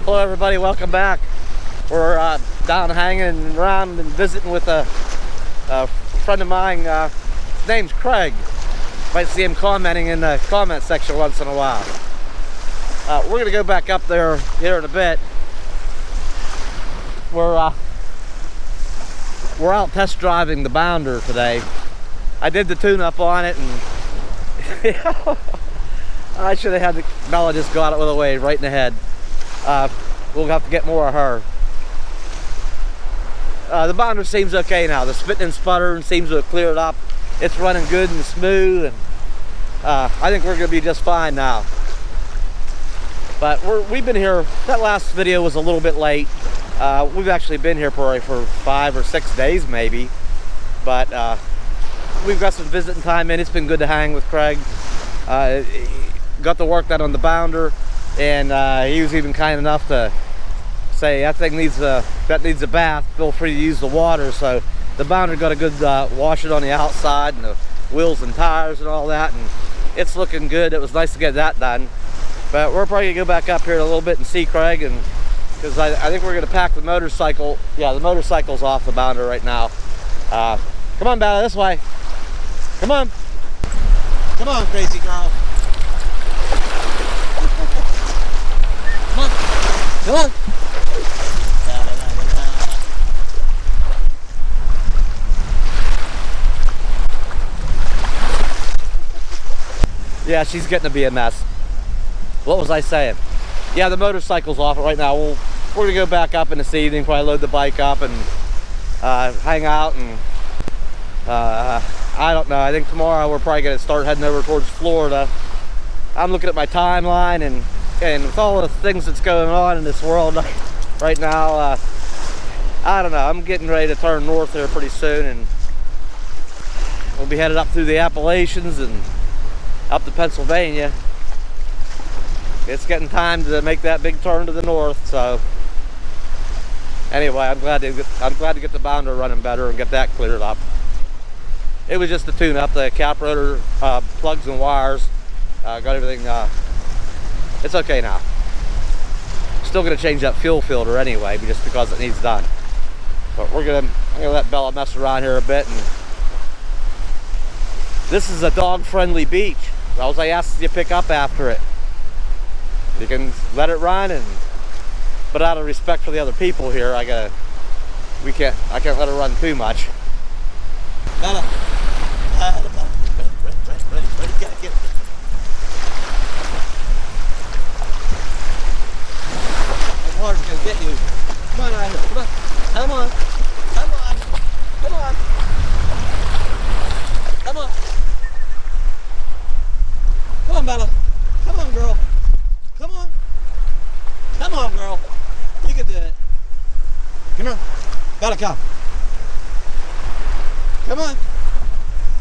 Hello everybody, welcome back. We're down hanging around and visiting with a friend of mine. His name's Craig. Might see him commenting in the comment section once in a while. We're gonna go back up there here in a bit. We're out test driving the Bounder today. I did the tune-up on it, and I should have had the Bella just got it with a wave right in the head. We'll have to get more of her. The Bounder seems okay now. The spitting and sputtering seems to have cleared up. It's running good and smooth, and I think we're going to be just fine now. But we've been here. That last video was a little bit late. We've actually been here probably for 5 or 6 days maybe. But we've got some visiting time in. It's been good to hang with Craig. Got the work done on the Bounder, and he was even kind enough to say that thing needs a bath. Feel free to use the water. So the Bounder got a good washing on the outside and the wheels and tires and all that, and it's looking good. It was nice to get that done. But we're probably gonna go back up here in a little bit and see Craig, and because I think we're gonna pack the motorcycle. Yeah, the motorcycle's off the Bounder right now. Come on, Bella, this way. Come on. Come on, crazy girl. Come on. Come on. Yeah, she's getting to be a mess. What was I saying? Yeah, the motorcycle's off right now. We're gonna go back up in this evening, probably load the bike up and hang out, and I don't know. I think tomorrow we're probably gonna start heading over towards Florida. I'm looking at my timeline, and with all the things that's going on in this world right now, I don't know. I'm getting ready to turn north here pretty soon, and we'll be headed up through the Appalachians and up to Pennsylvania. It's getting time to make that big turn to the north. So anyway, I'm glad to get the Bounder running better and get that cleared up. It was just a tune-up. The cap rotor plugs and wires got everything. It's okay now. Still gonna change that fuel filter anyway, just because it needs done. But I'm gonna let Bella mess around here a bit. And this is a dog-friendly beach. All I ask is you pick up after it. You can let it run, but out of respect for the other people here, I can't let it run too much. Bella. Ready, get it. The water's gonna get you. Come on, Ryder, come on. Come on. Come on. Come on. Come on. Come on, Bella. Come on, girl. Come on. Come on, girl. You can do it. Come on. Bella, come. Come on.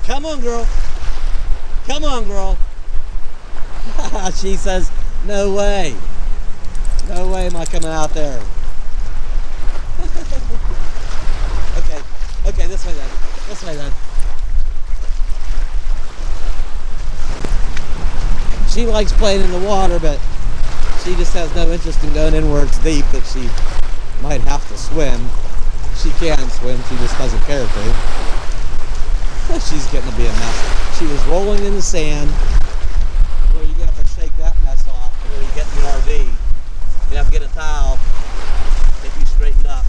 Come on, girl. Come on, girl. She says, no way. No way am I coming out there. Okay, this way then. This way then. She likes playing in the water, but she just has no interest in going in where it's deep, that she might have to swim. She can swim, she just doesn't care to. She's getting to be a mess. She was rolling in the sand. Where you're going to have to shake that mess off. Where you get in the RV, you have to get a towel, get you straightened up.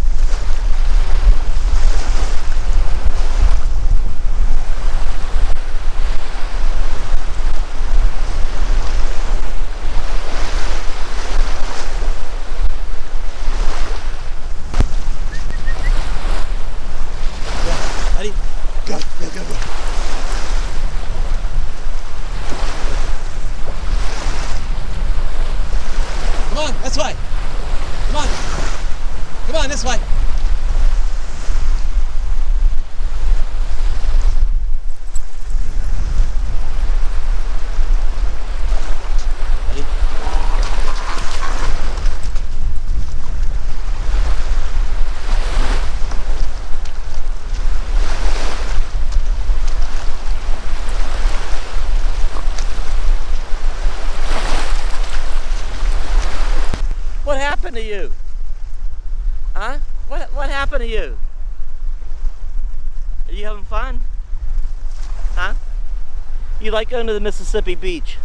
Ready? Go. Come on, this way. Come on. Come on, this way. Ready? What happened to you? Huh? What happened to you? Are you having fun? Huh? You like going to the Mississippi beach?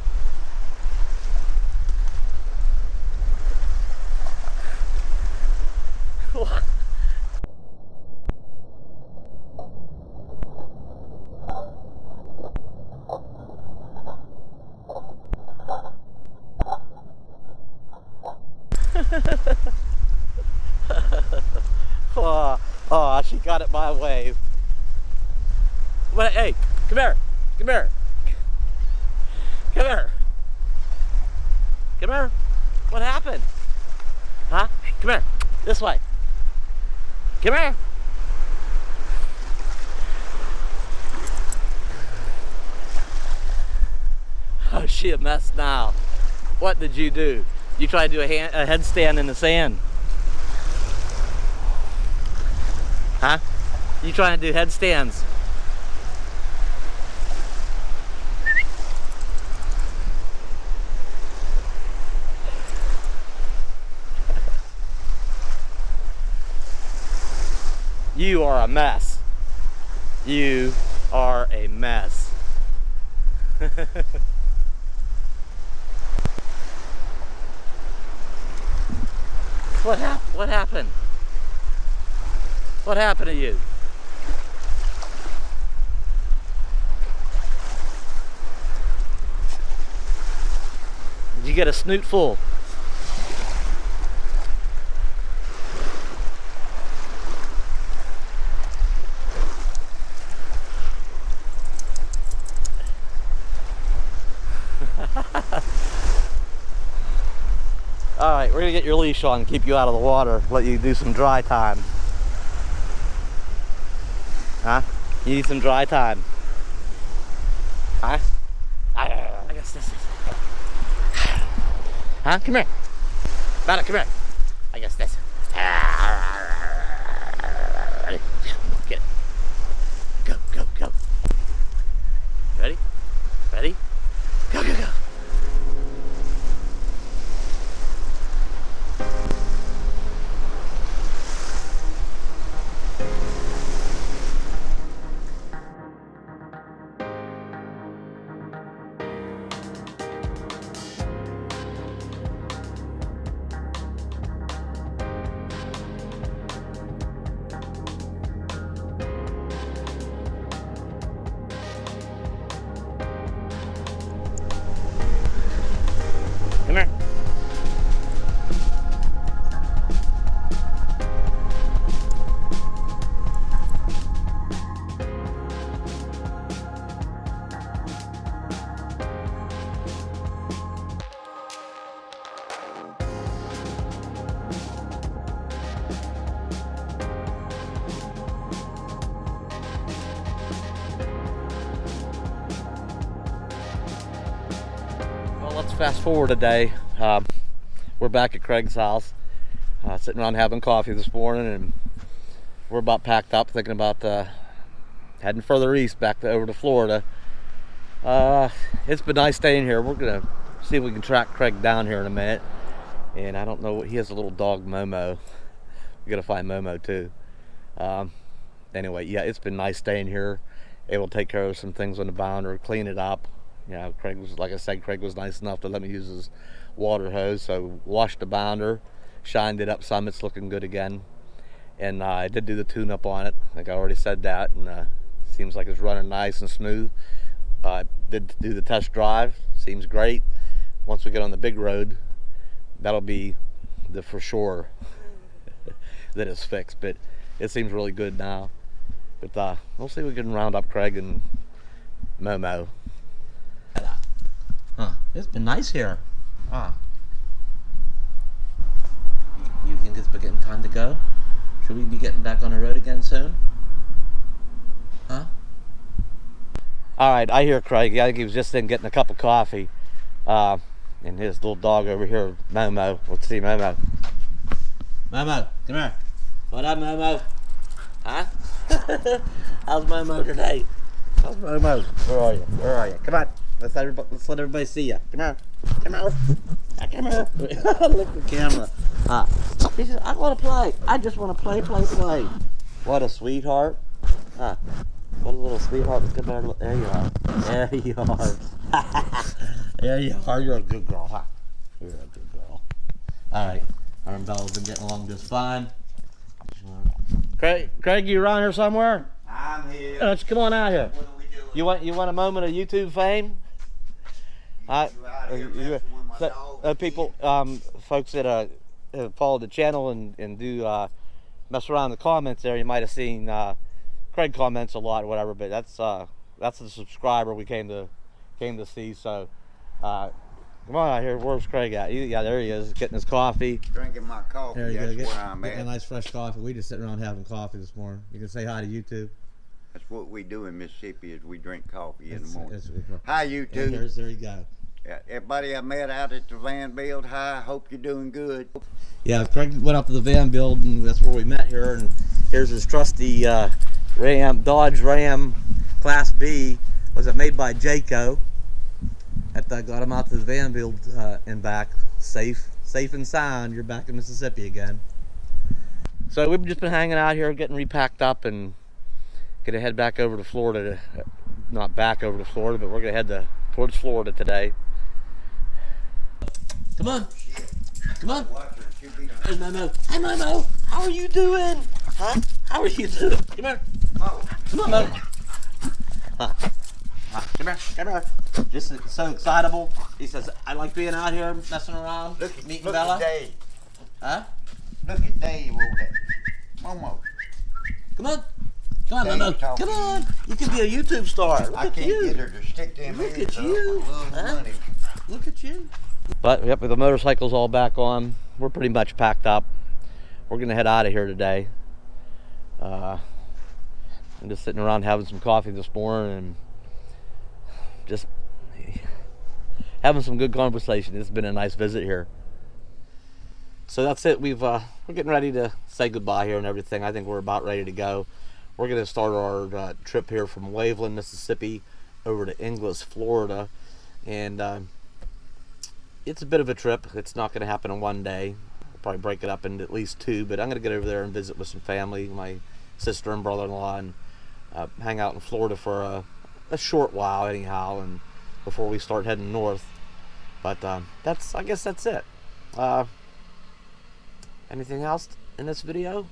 Oh, she got it my way. What? Hey, come here. Come here. Come here. Come here. What happened? Huh? Come here. This way. Come here. Oh, is she a mess now? What did you do? You tried to do a headstand in the sand. Huh? You trying to do headstands? You are a mess. You are a mess. What happened? What happened to you? Did you get a snoot full? Alright, we're gonna get your leash on, keep you out of the water, let you do some dry time. Huh? You need some dry time. Huh? I guess this is... Huh? Come here. Bada, come here. I guess this. Get it. Go, go, go. Ready? Ready? Go, go, go. Come here. Let's fast forward a day. We're back at Craig's house, sitting around having coffee this morning, and we're about packed up, thinking about heading further east, over to Florida. It's been nice staying here. We're gonna see if we can track Craig down here in a minute. And I don't know, he has a little dog, Momo. We gotta find Momo too. Anyway, yeah, it's been nice staying here, able to take care of some things on the bounder, clean it up. You know, Craig was, like I said, Craig was nice enough to let me use his water hose. So washed the bounder, shined it up some. It's looking good again. And I did do the tune-up on it. Like I already said that. And seems like it's running nice and smooth. Did do the test drive. Seems great. Once we get on the big road, that'll be the for sure that it's fixed. But it seems really good now. But we'll see if we can round up Craig and Momo. Huh, it's been nice here. You think it's getting time to go? Should we be getting back on the road again soon? Huh? Alright, I hear Craig. I think he was just in getting a cup of coffee. And his little dog over here, Momo. Let's see Momo. Momo, come here. What up, Momo? Huh? How's Momo today? How's Momo? Where are you? Where are you? Come on. Let's let everybody see you. Come here. Come here. Come here. Look at the camera. He says, I want to play. I just want to play. What a sweetheart. What a little sweetheart. Let's get better. There you are. There you are. There you are. You're a good girl, huh? You're a good girl. All right. Her and Bella's been getting along just fine. Craig, you around here somewhere? I'm here. Let's come on out here. What are we doing? You want a moment of YouTube fame? People, folks that have followed the channel and do mess around in the comments there, you might have seen Craig comments a lot or whatever, but that's the subscriber we came to see. So come on out here. Where's Craig at? Yeah, there he is, getting his coffee. Drinking my coffee. There you That's go. where I'm Getting a at. nice fresh coffee. We just sitting around having coffee this morning. You can say hi to YouTube. That's what we do in Mississippi is we drink coffee in the It's- morning. it's- Hi, And YouTube. there you go. Yeah, everybody I met out at the van build. Hi, hope you're doing good. Yeah, Craig went up to the van build, and that's where we met here. And here's his trusty Dodge Ram Class B. Was it made by Jayco? Got him out to the van build and back, safe and sound. You're back in Mississippi again. So we've just been hanging out here, getting repacked up, and gonna head back over to Florida. Not back over to Florida, but we're gonna head towards Florida today. Come on. Come on. Hey Momo. Hey Momo. How are you doing? Huh? How are you doing? Come here. Come on, Momo. Come here. Just so excitable. He says, I like being out here messing around, meeting Bella. Look at Dave. Huh? Look at Dave over there. Momo. Come on. Come on, Dave's Momo. talking. Come on. You can be a YouTube star. Look I at can't you. get her to stick them Look ears at up. you. I love Huh? money. Look at you. But yep, the motorcycle's all back on. We're pretty much packed up. We're gonna head out of here today. I'm just sitting around having some coffee this morning and just having some good conversation. It's been a nice visit here. So that's it. We're getting ready to say goodbye here and everything. I think we're about ready to go. We're gonna start our trip here from Waveland, Mississippi, over to Inglis, Florida, and it's a bit of a trip. It's not going to happen in one day. We'll probably break it up into at least two, but I'm going to get over there and visit with some family, my sister and brother-in-law, and hang out in Florida for a short while anyhow, and before we start heading north. But I guess that's it. Anything else in this video?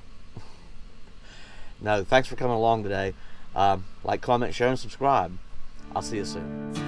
No, thanks for coming along today. Like, comment, share, and subscribe. I'll see you soon.